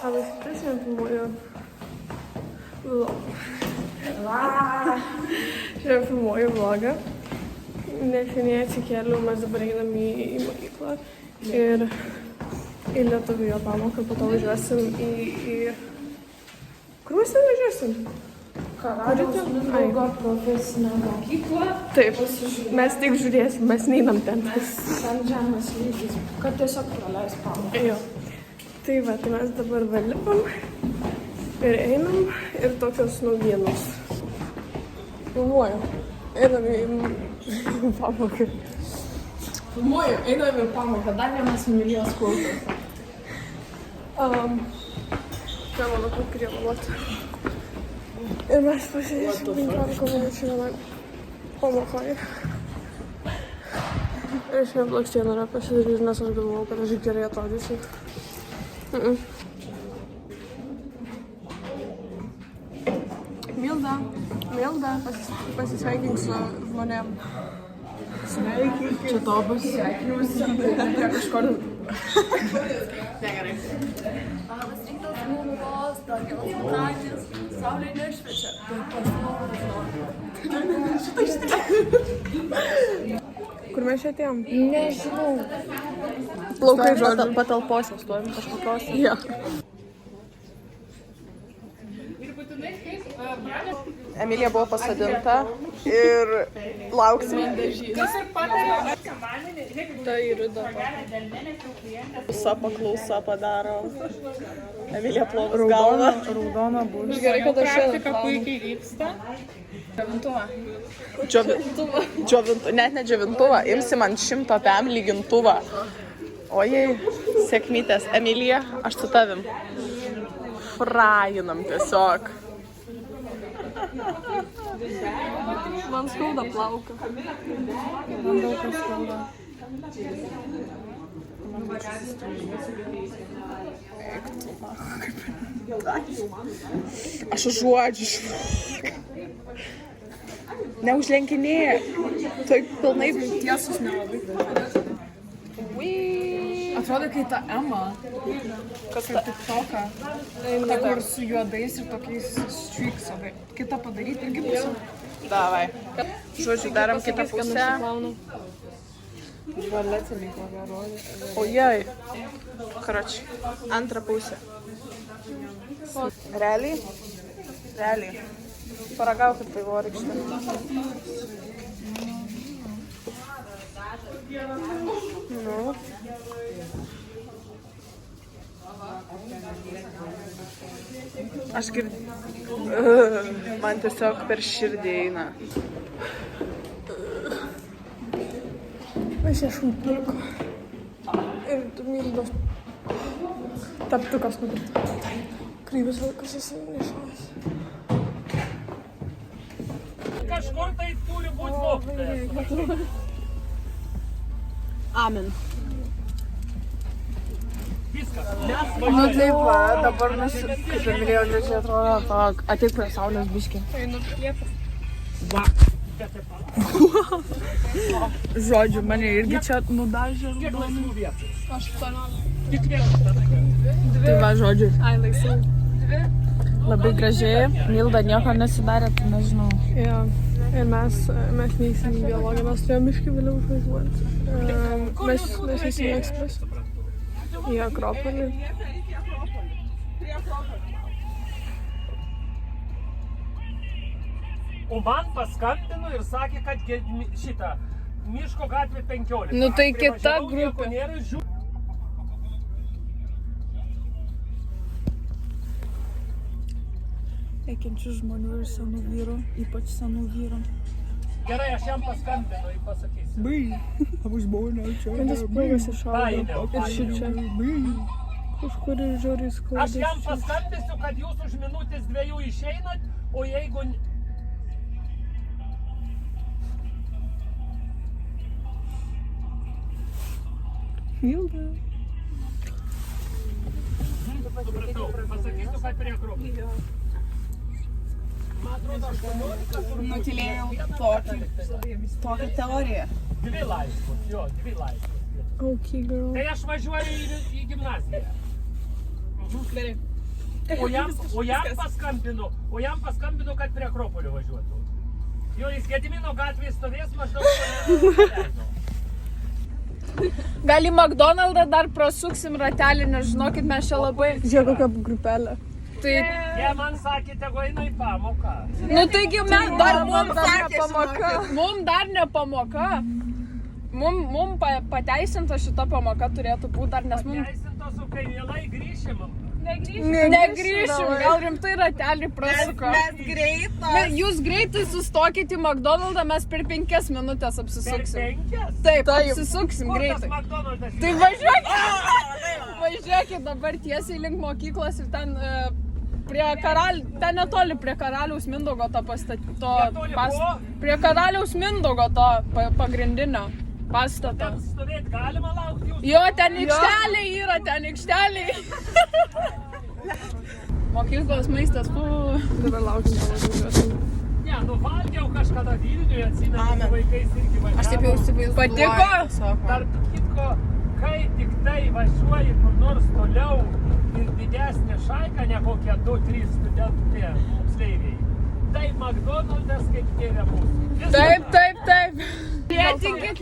Labas rytas, filmuoju vlogą. Šiandien filmuoju vlogą. Neseniai atsikėliau, mes dabar einam į mokyklą ir į lietuvių pamoką, po to važiuosim į... Kur mes ten važiuosim? Karaliaus Mindaugo profesinę mokyklą. Taip, mes tik žiūrėsim, mes neinam ten. Mes ant žemės lygis, kad tiesiog praleis pamoką. Jo. Tai va, tai mes dabar valipam ir einam ir tokios naujienos. Filmuoju. Einam į pamoką. Filmuoju, einam į pamoką, dar vienas Emilijos kultas. Čia mano kurie valoti. Ir mes pasėdėsim 15 minučių vienai pamokai. Ir šiandien blakstienų yra pasidaryti, nes aš galvojau, kad aš gerai atrodysiu. Milda, pasisveikink su žmonėm. Sveikink. Čia tavo pasisveikinimas, prie kažkur. Negerai. Labas rytas, mūmos, tokios montažės, saulė nešviečia. Kur mes čia atėjom? Nežinau. Plaukai žodžiu. Patalpose stovim kažkokios. Jo. Emilija buvo pasodinta ir lauksim. Tai Ruda. Klausa paklausa padaro. Emilija plovus galvą. Raudona bus. Gerai, kad aš šiandien puikiai vyksta. džiovintuvą. Net ne džiovintuvą. Imsim ant 100 pm lygintuvą. Ojei, sėkmytės. Emilija, aš su tavim. Frajinam tiesiog. Man skauda plauką. Man daug kas skauda. Aš užuodžiu. Neužlenkinėja. Tai pilnai Tiesus nelabai. Atrodo, kai ta Ema, kas kaip tik toka, ta kur su juodais ir tokiais streakso, bet kitą padaryti irgi bus. Davai. Žodžiu, darom kitą pusę. Žvaletėlį kokią rodė. Ojei. Karoči, antrą pusę. Realiai? Realiai. Paragaukit tai vorykštę. Nu. Aš man tiesiog per širdį eina. Aš ieškau pilko. Ir Mildos taptukas nukrito. Kryvis vaikas jisai nešojas. Kažkur tai turi būti mokytojas. Amen. Viskas. Nu taip va, dabar mes, kaip Emilija gražiai atrodo, tok, ateik prie saulės biškį. Einu prie liepą. Žodžiu, mane irgi čia nudažė. Kiek laisvų vietų? 18. Tik vienas. Tai va, žodžiu, Ai, laisvų. labai gražiai. Milda nieko nesidarė, tai nežinau. Jo. Ir mes neįsim į biologiją, mes turėjom biškį vėliau išvažiuoti. Mes eisim į ekspresą. Į Akropolį. O man paskambino ir sakė, kad šitą Miško gatvė 15. Nu tai Aš kita privažiavau, grupė. nieko nėra, Ekinčių žmonių ir senų vyrų, ypač senų vyrų. Gerai, aš jam paskambinu ir pasakysiu. Bai, abu žmonės čia. Vienas plaukas išaugo. Ai, Ir šičia. Kažkur ir žiauriai skauda. Aš jam paskambinsiu, kad jūs už minutės 2 išeinat, o jeigu... Milda. Pasakysiu, kad prie Akropolio. Man atrodo, 18 Nutylėjau tokią teoriją. 2 laisvos, jo, 2 laisvos. Okay, girl. Tai aš važiuoju į gimnaziją. Gerai. O jam paskambino, kad prie Akropolio važiuotų. Jo, jis Gedimino gatvėje stovės maždaug. Gal į McDonald'ą dar prasuksim ratelį, nes žinokit, mes čia labai... Žiūrėk, kokia grupelė. Tai... Jie man sakė, tegu eina į pamoką. Nu taigi mes dar mums dar ne pamoka. Mums dar ne pamoka. Mums pateisinta šita pamoka turėtų būti dar, nes mums... Pateisintos, o kai vėlai grįšim. Negrįšim, gal rimtai ratelį prasuko. Mes greitai. Jūs greitai sustokit į McDonald'ą, mes per 5 minutės Per apsisuksim. 5? Taip, apsisuksim Kur tas greitai. McDonald's? Tai važiuokit dabar tiesiai link mokyklos ir ten ten netoli prie Karaliaus Mindaugo to prie Karaliaus Mindaugo to pagrindinio pastato. Ten stovėt galima laukti jūsų? Jo, ten aikštelė yra, ten aikštelė. Mokyklos maistas, Dabar lauksim tavo važiuosim. Ne, nu valgiau kažkada Vilniuje, atsimenu, su vaikais irgi važiavo. Aš taip jau įsivaizduoju. Patiko? Tarp kitko, kai tik tai važiuoji kur nors toliau ir didesnė šaika, ne kokie 2-3 studentų moksleiviai, tai McDonald's kaip tėvė mūsų. Taip. Lėtinkit.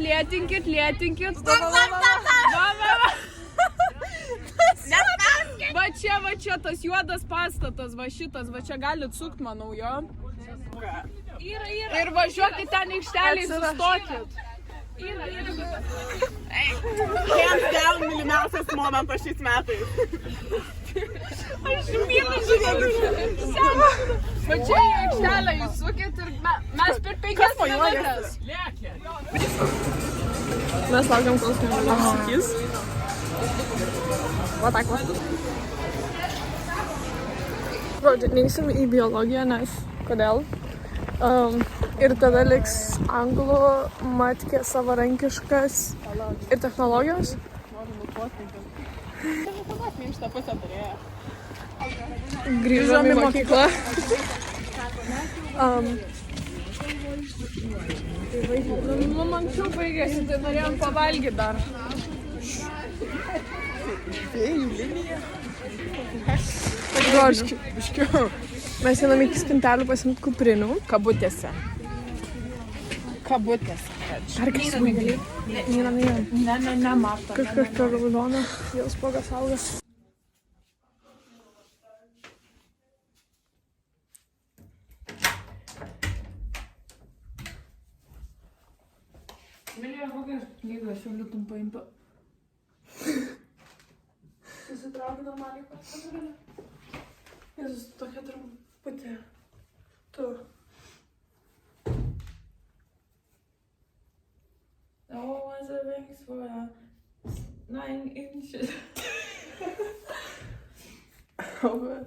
Va čia tas juodas pastatas, va šitas, va čia galit sukt, manau, jo. Ir važiuokit ten aikštelėj, sustokit. Hands down mylimiausias momentas šiais metais. Va čia į aikštelę jūs sukit ir mes per 5 minutės. Mes laukiam, kol skambinas sakys. Va tak va. Žodžiu, neįsim į biologiją, nes kodėl? Ir tada liks anglų, matkė, savarankiškas ir technologijos. Grįžom į mokyklą. Nu, anksčiau baigėsi, tai norėjom pavalgyti dar. Žodžiu, mes einam iki spintelių pasimti kuprinių. Kabutėse. Ar kas negali? Ne, Marta. Kažkas per raudoną, jos spogas auga. Milija, kokią knygą siūlytum paimti? Susitraukiu normaliai pasidarėlę. Jėzus, tokia trumputė. Tu. Oh, was the rings for 9 inches. Over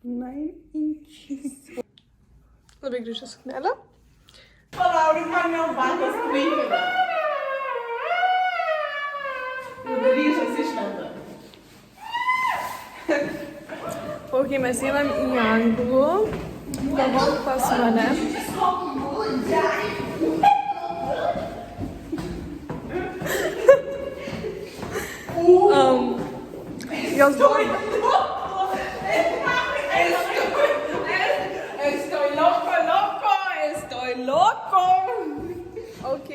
9 inches. Labai grįžta suknelė. Palaukit, man jau batas kreipina. Ryžas išlenda. Ok, mes einam į anglų. Dabar pas mane. Jos buvo... Estoy loco. Ok.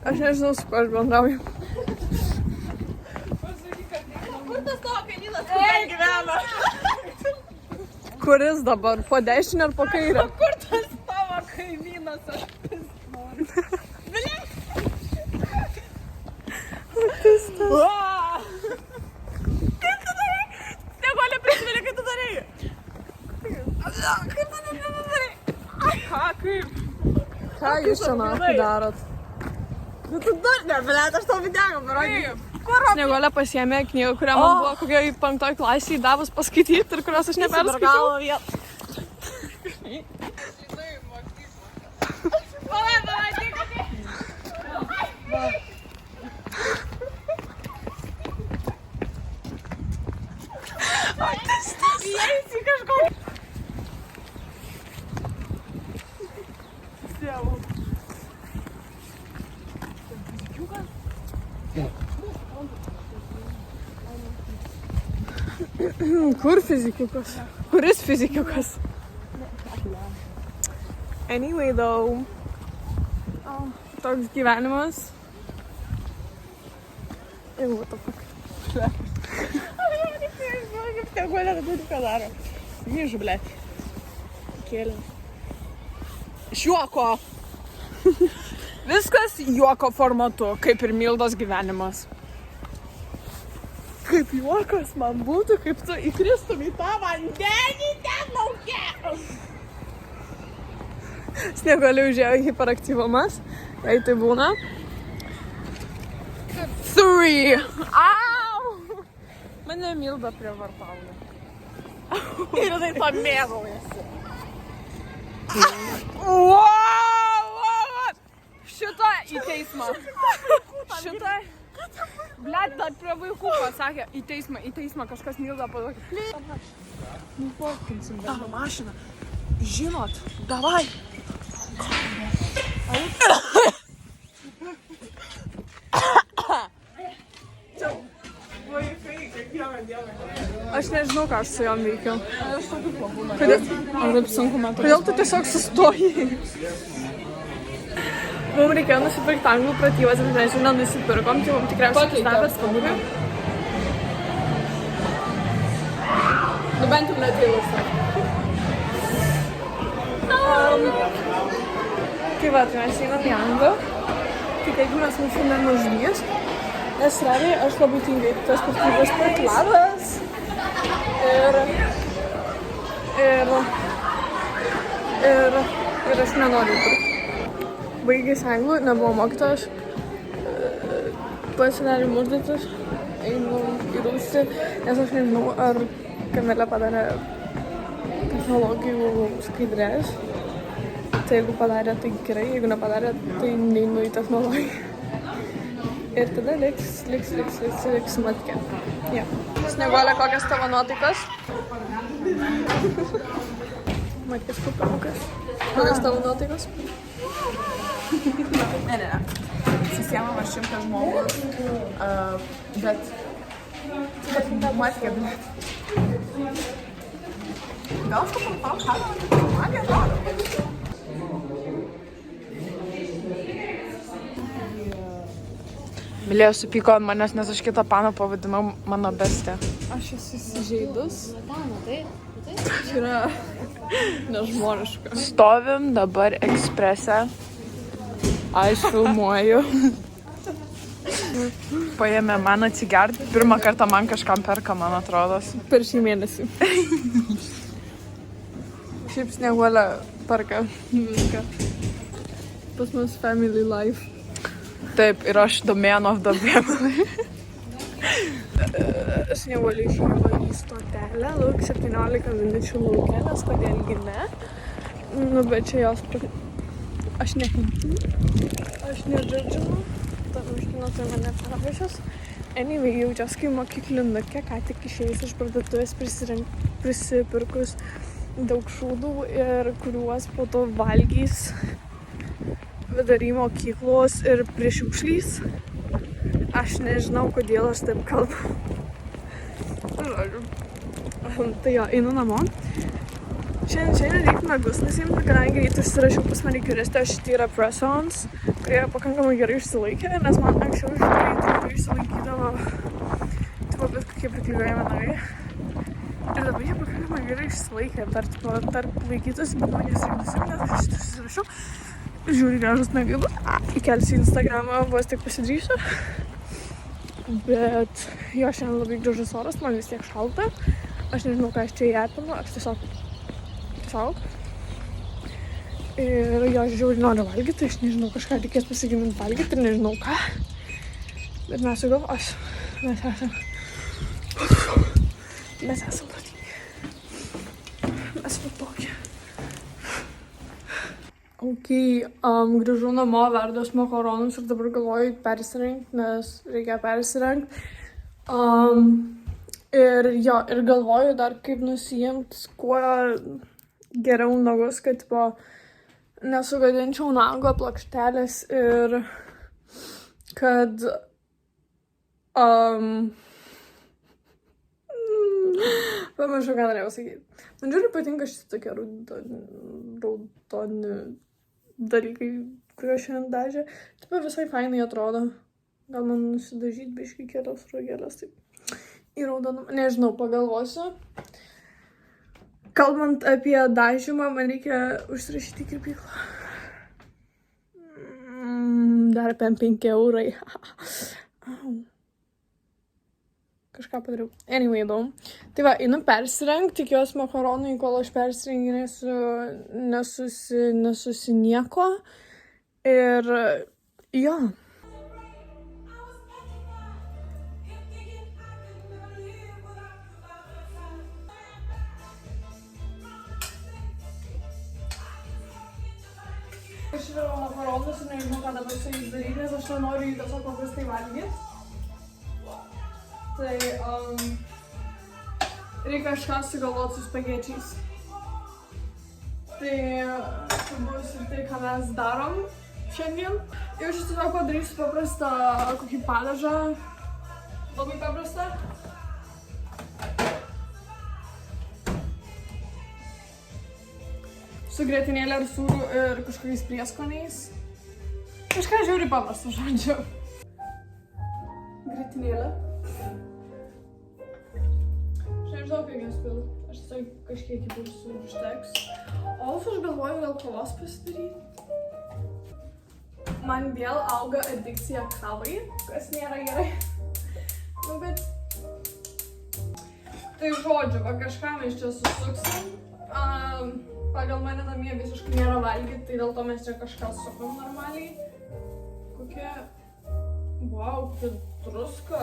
Aš nežinau, su kuo aš bendrauju. Kur tas tavo kaimynas, kur ten gyvena? Kuris dabar? Po dešinę ar po kairę? Kur tas tavo kaimynas, aš noriu. Autistas. Kaip tu darai? Negali prisimeni, kaip tu darai. Kaip tu darai? Ką, kaip? Ką jūs čia nahui darot? Nu tu dar, ne, bet aš tau videgą parodžiu. Snieguolė pasiėmė knygą, kurią man buvo kokioj 5 klasėje davus skaityti ir kurios aš neperskaičiau. Įeisi kažkokį. Kur fizikiukas? Kuris fizikiukas? Anyway, though. Toks gyvenimas. What the fuck? Kaip tie guolė dabar ką daro. Grįžu, blėt. Kėlė. Iš juoko. Viskas juoko formatu, kaip ir Mildos gyvenimas. Kaip juokas man būtų, kaip tu įkristum į tą vandenį ten lauke. Snieguolė užėjo hiperaktyvumas. Jei tai būna. 3. Au! Mane Milda prievartauja. Ir tai to mėgaujasi. Šitą į teismą. Šitą. Blet, dar prie vaikų pasakė, į teismą kažkas Mildą padokė. Nufotkinsim. Tavo mašina. Žinot, davai. Aš nežinau, ką aš su jom veikiau. Aš tokių plakų. Kodėl? Aš taip sunku matau. Kodėl tu tiesiog sustojai? Mums reikėjo nusipirkti anglų pratybas, bet mes jų nenusipirkom, tai mums tikriausiai pasidavė skambutį. Nu bent jau netilus. Tai va, tai mes einam į anglą. Tai jeigu mes mūsų nenuždys, nes realiai aš labai tingai tas pratybas per labas. Ir aš nenoriu pirkti. Baigęs anglų, nebuvo mokytojas, pasidarė užduotis, einu į rūsį, nes aš nežinau, ar Kamilė padarė technologijų skaidrės. Tai jeigu padarė, tai gerai, jeigu nepadarė, tai neinu į technologiją. Ir tada liks matkė. Ja. Snieguolė, kokias tavo nuotaikas? Matkės kupamukas. Kokias tavo nuotaikas? Ne. Susiemam aš 100 žmogus, bet matkė, blėt. Gal aš papartau, ką man atrodo. Milė supyko ant manęs, nes aš kitą paną pavadinau mano bestę. Aš esu įsižeidus. Tai yra nežmoniška. Stovim dabar eksprese. Aš filmuoju. Paėmė man atsigerti. Pirmą kartą man kažkam perka, man atrodo. Per šį mėnesį. Šiaip Snieguolė perka viską. Pas mus family life. Taip, ir aš the man of the family. Snieguolė išėjo į stotelę, lauk 17 minučių lauke, nes kodėlgi ne. Nu, bet čia jos... Aš nedžadžinu, ta maškina tai mane paravišios. Anyway, jaučiuos kaip mokyklinukė, ką tik išėjus iš parduotuvės prisipirkus daug šūdų ir kuriuos po to valgys vidury mokyklos ir prie šiukšlys. Aš nežinau, kodėl aš taip kalbu. Tai jo, einu namo. Šiandien reikia nagus nusiimti, kadangi rytą įsirašiau pas maniküristę, šitie yra press-ons, kurie pakankamai gerai išsilaikė, nes man anksčiau trumpai išsilaikydavo bet kokie priklijuojami nagai. Ir dabar jie pakankamai gerai išsilaikė, tarp laikytus, bet man jas reikia nusiimti, nes aš šitas įsirašiau. Žiūri gražus nagai, įkelsiu į Instagramą, vos tik pasidrysiu. Bet jo, šiandien labai gražus oras, man vis tiek šalta. Aš nežinau, ką aš čia įepinu, aš tiesiog. Ir jo, žiūri, noriu valgyti, aš nežinau, kažką reikės pasigaminti valgyti ir nežinau ką. Bet mes sugalvosiu. Mes esam protingi. Mes patogi. Ok, grįžau namo, verdos makaronus ir dabar galvoju persirengti, nes reikia persirengti. Ir galvoju dar kaip nusiimti kuo geriau nagus, kad nesugadinčiau nago plokštelės ir kad Pamiršau, ką norėjau sakyti. Man žiūri patinka šitą tokie raudoni dalykai, kuriuos šiandien dažė. Taip visai fainai atrodo. Gal man nusidažyti biškį kelias rogelės, taip. Į raudoną, nežinau, pagalvosiu. Kalbant apie dažymą, man reikia užsirašyti į kirpyklą. Dar apie 5 eurai. Kažką padariau. Anyway, įdomu. Tai va, einu persirengti, tikiuosi makaronai, kol aš persirenginėsiu, nesusi nieko. Ir jo. Aš išvirau makaronus ir nežinau, ką dabar su jais daryti, nes aš nenoriu jų tiesiog paprastai valgyti. Tai reikia kažką sugalvoti su spagečiais. Tai bus ir tai, ką mes darom šiandien. Ir aš tiesiog padarysiu paprastą kokį padažą. Labai paprastą. Su grietinėlė ir sūriu ir kažkokiais prieskoniais. Kažką žiauriai paprastą, žodžiu. Grietinėlė. Aš nežinau, kaip jas pilu. Aš tiesiog kažkiek įpilsiu ir užteks. O aš galvoju gal kavos pasidaryti. Man vėl auga adikcija kavai, kas nėra gerai. Nu, bet... Tai žodžiu, va kažką mes čia susuksim. Pagal mane namie visiškai nėra valgyti, tai dėl to mes čia kažką sukam normaliai. Kokia... Wow, kokia druska.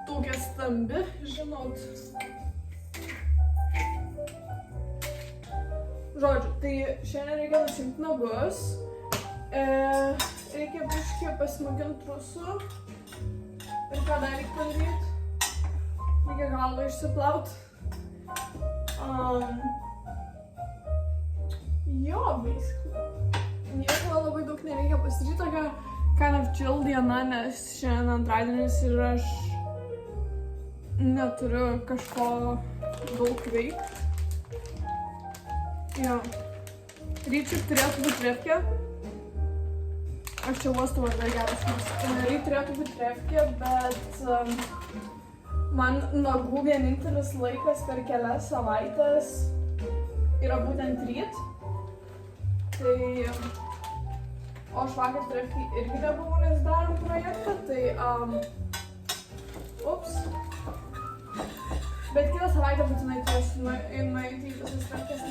Tokia stambi, žinot. Žodžiu, tai šiandien reikia nusimti nagus. Reikia biškį pasmaginti rusų. Ir ką dar reikia padaryti? Reikia galvą išsiplaut. Jo, basically. Nieko labai daug nereikia pasidaryti, tokia kind of chill diena, nes šiandien antradienis ir aš neturiu kažko daug veikti. Jo. Ryt šiaip turėtų būti trefkė. Aš čia uostau ar dar geras nors. Ryt turėtų būti trefkė, bet man nagų vienintelis laikas per kelias savaitės yra būtent ryt. Tai... O aš vakar trefkį irgi nebuvau, nes darom projektą, tai... Ups. Bet kitą savaitę būtinai turėsiu nueiti į visas trefkės,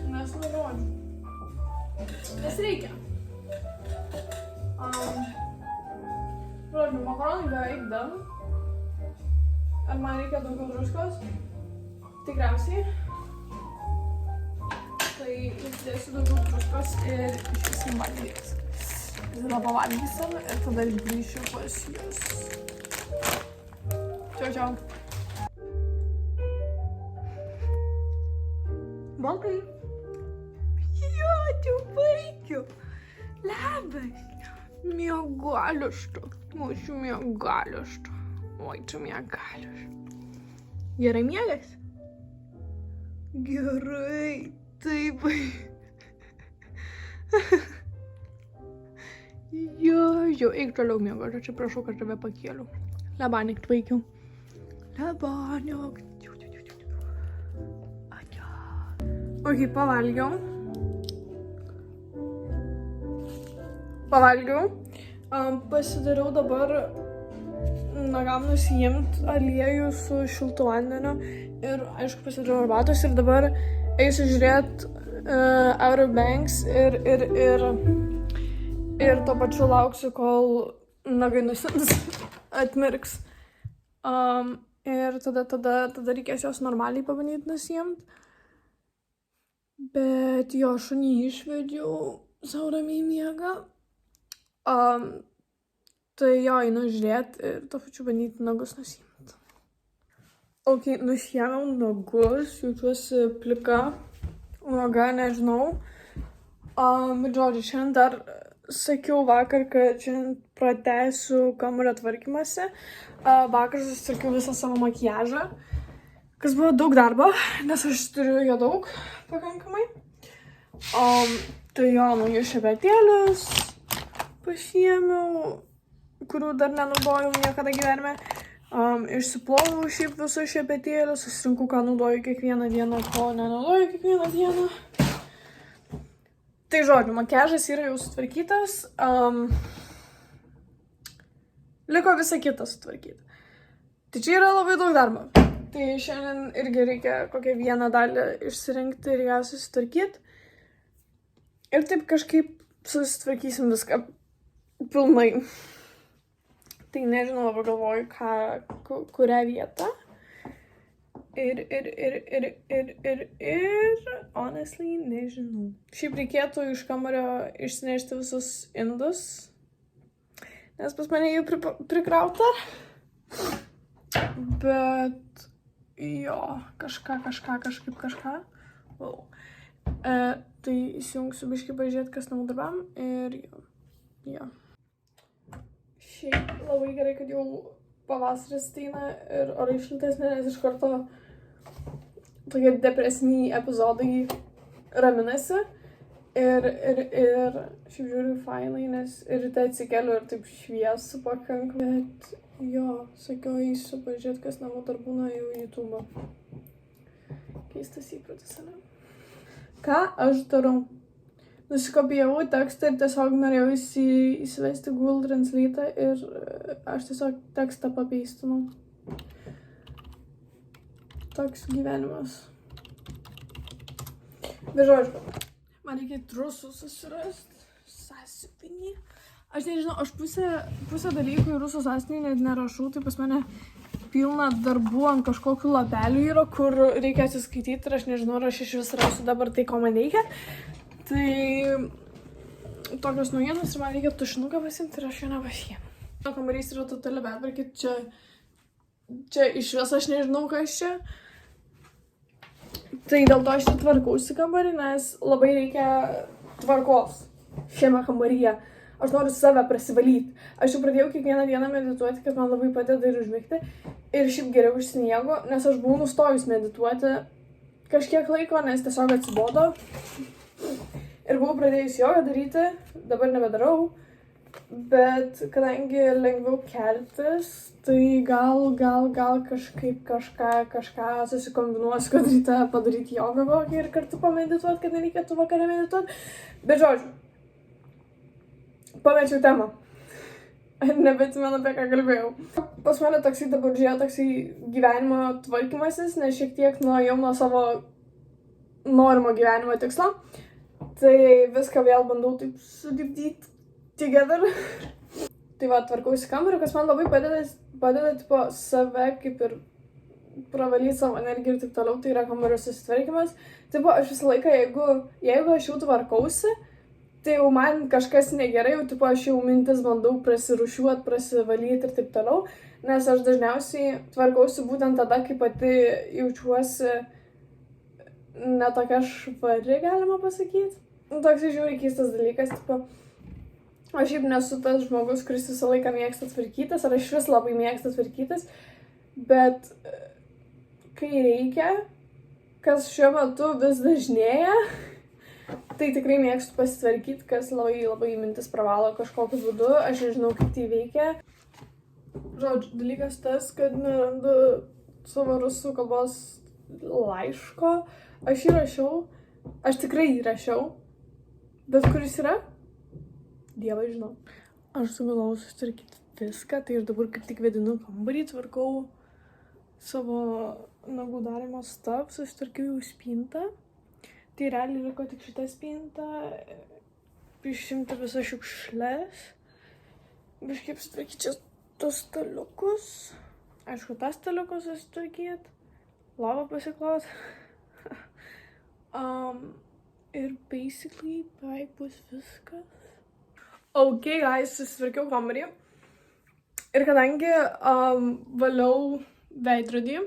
nes nurodžiu. Nes reikia. Žodžiu, makaronai beveik done. Ar man reikia daugiau druskos? Tikriausiai. Tai įdėsiu daugiau druskos ir išvisim valgyti. Tada pavalgysim ir tada grįšiu pas jus. Čiau, čiau. Baltai. Jo, vaikiu. Labas. Miegališta. Mūsų miegališta. Oi, čia miegališta. Gerai miegas? Gerai. Taip. Jo, eik toliau miegoti. Atsiprašau, kad tave pakėliau. Labanikt, vaikiu. Labanikt. Ok, pavalgiau. Pasidariau dabar nagam nusiimti aliejų su šiltu vandeniu ir, aišku, pasidariau arbatos ir dabar eisiu žiūrėti Outer Banks ir tuo pačiu lauksiu, kol nagai nusims atmirks. Ir tada reikės jos normaliai pabandyti nusiimti. Bet jo šunį išvedžiau sau ramiai miegą. Tai jo, einu žiūrėti ir tuo pačiu bandyti nagus nusiimti. Ok, nusiėmiau nagus, jaučiuosi plika, nuoga, nežinau. Bet žodžiu, šiandien dar sakiau vakar, kad šiandien pratęsiu kambario tvarkymąsi. Vakar susitvarkiau visą savo makiažą, kas buvo daug darbo, nes aš turiu jo daug pakankamai. Tai jo naujus šepetėlius pasiėmiau, kurių dar nenaudojau niekada gyvenime. Išsiplovau šiaip visus šepetėlius, susirinkau, ką naudoju kiekvieną dieną, ko nenaudoju kiekvieną dieną. Tai žodžiu, makiažas yra jau sutvarkytas. Liko visą kitą sutvarkyti. Tai čia yra labai daug darbo. Tai šiandien irgi reikia kokią vieną dalį išsirinkti ir ją susitvarkyti. Ir taip kažkaip susitvarkysim viską pilnai. Tai nežinau, labai galvoju, kurią vietą. Ir, honestly, nežinau. Šiaip reikėtų iš kambario išsinešti visus indus, nes pas mane jų prikrauta. Bet, jo, kažką. Wow. Tai įsijungsiu biškį pažiūrėti, kas namų darbam ir jo. Šiaip labai gerai, kad jau pavasaris ateina ir orai šiltesnė, nes iš karto tokie depresiniai epizodai raminasi. Ir šiaip žiūriu fainai, nes ryte atsikeliu ir taip šviesu pakankamai. Bet jo, sakiau, eisiu pažiūrėti, kas namų darbūna jau YouTube. Keistas įprotis, ne? Ką aš darau? Nusikopijavau tekstą ir tiesiog norėjau įsivesti Google Translate ir aš tiesiog tekstą papeistinau. Toks gyvenimas. Bet žodžiu, man reikia rusų susirasti. Sąsiuvinį. Aš nežinau, aš pusę dalykų į rusų sąsiuvinį net nerašau, tai pas mane pilna darbų ant kažkokių lapelių yra, kur reikia atsiskaityti ir aš nežinau, ar aš iš vis rasiu dabar tai, ko man reikia. Tai tokios naujienos ir man reikia tušinuką pasiimti ir aš jo nepasiėmiau. Kambarys yra totali betvarkė, čia iš vis aš nežinau, kas čia. Tai dėl to aš ir tvarkausi kambarį, nes labai reikia tvarkos šiame kambaryje. Aš noriu save prasivalyti. Aš jau pradėjau kiekvieną dieną medituoti, kad man labai padeda ir užmigti. Ir šiaip geriau išsimiegu, nes aš buvau nustojus medituoti kažkiek laiko, nes tiesiog atsibodo. Ir buvau pradėjus jogą daryti, dabar nebedarau, bet kadangi lengviau keltis, tai gal kažkaip kažką susikombinuosiu, kad ryte padaryti jogą kokį ir kartu pamedituoti, kad nereikėtų vakarą medituoti. Bet žodžiu, pamečiau temą. Nebeatsimenu, apie ką kalbėjau. Pas mane toksai dabar žiūrėjo toksai gyvenimo tvarkymasis, nes šiek tiek nuėjau nuo savo norimo gyvenimo tikslo. Tai viską vėl bandau taip sudipdyti together. Tai va, tvarkausi kambarį, kas man labai padeda tipo, save kaip ir pravalyti savo energiją ir taip toliau, tai yra kambario susitvarkymas. Tipo, aš visą laiką, jeigu aš jau tvarkausi, tai jau man kažkas negerai, jau tipo, aš jau mintis bandau prasirušiuoti, prasivalyti ir taip toliau, nes aš dažniausiai tvarkausi būtent tada, kai pati jaučiuosi netokia švari, galima pasakyti. Toks žiūri keistas dalykas, tipo, aš šiaip nesu tas žmogus, kuris visą laiką mėgsta tvarkytis, ar aš vis labai mėgsta tvarkytis, bet kai reikia, kas šiuo metu vis dažnėja, tai tikrai mėgstu pasitvarkyti, kas labai mintis pravalo kažkokiu būdu, aš nežinau, kaip tai veikia. Žodžiu, dalykas tas, kad nerandu savo rusų kalbos laiško, aš įrašiau, aš tikrai įrašiau, bet kuris yra? Dievai žinau. Aš sugalvojau susitvarkyti viską, tai aš dabar kaip tik vedinu kambarį, tvarkau savo nagų darymo stuff, susitvarkiau jau spintą. Tai realiai liko tik šitą spintą, išimti visas šiukšles, kažkaip sutvarkyti čia tos staliukus, aišku, tas staliukus susitvarkyti, lavą pasiklot. Ir basically beveik bus viskas. Ok, guys, susitvarkiau kambarį. Ir kadangi valiau veidrodį,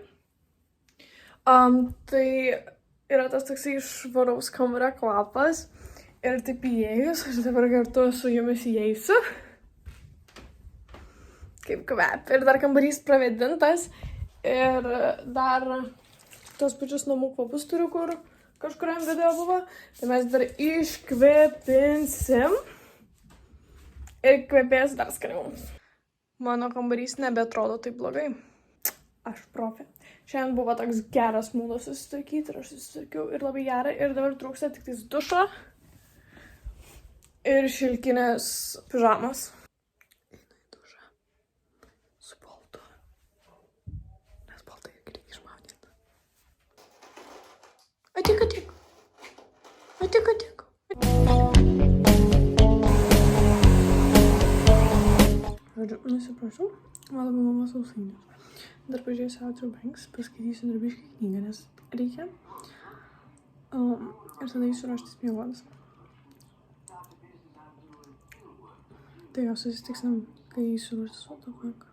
tai yra tas toksai švaraus kambario kvapas. Ir taip įėjus, aš dabar kartu su jumis įeisiu. Kaip kvepia. Ir dar kambarys pravėdintas. Ir dar tos pačius namų kvapus turiu, kur kažkuriam video buvo. Tai mes dar iškvėpinsim. Ir kvepės dar skaniau. Mano kambarys nebeatrodo taip blogai. Aš profė. Šiandien buvo toks geras mūdas susitvarkyti ir aš susitvarkiau ir labai gerą. Ir dabar trūksta tik tais dušo. Ir šilkinės pižamas. Einu į dušą. Su baltu. Nes baltai irgi reikia išmaudyti. Atik, atik. Atik, atik. Žodžiu, nusiprašau. Man labai mama sausainius. Dar pažiūrėsiu Outer Banks. Paskaitysiu dar biškį knygą, nes reikia. Ir tada eisiu ruoštis miegotis. Tai jau susitiksim, kai įsiruoštis autoparką.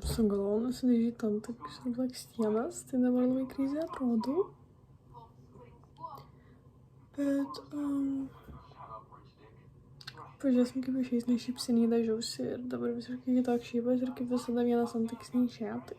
Sugalvojau nusidažyti ant tokius blakstienas, tai dabar labai krizė atrodau. Bet, pažiūrėsim, kaip išeis, nes šiaip seniai dažiausi ir dabar visiškai kitoks šypas ir kaip visada vienas antakis neišėjo. Tai...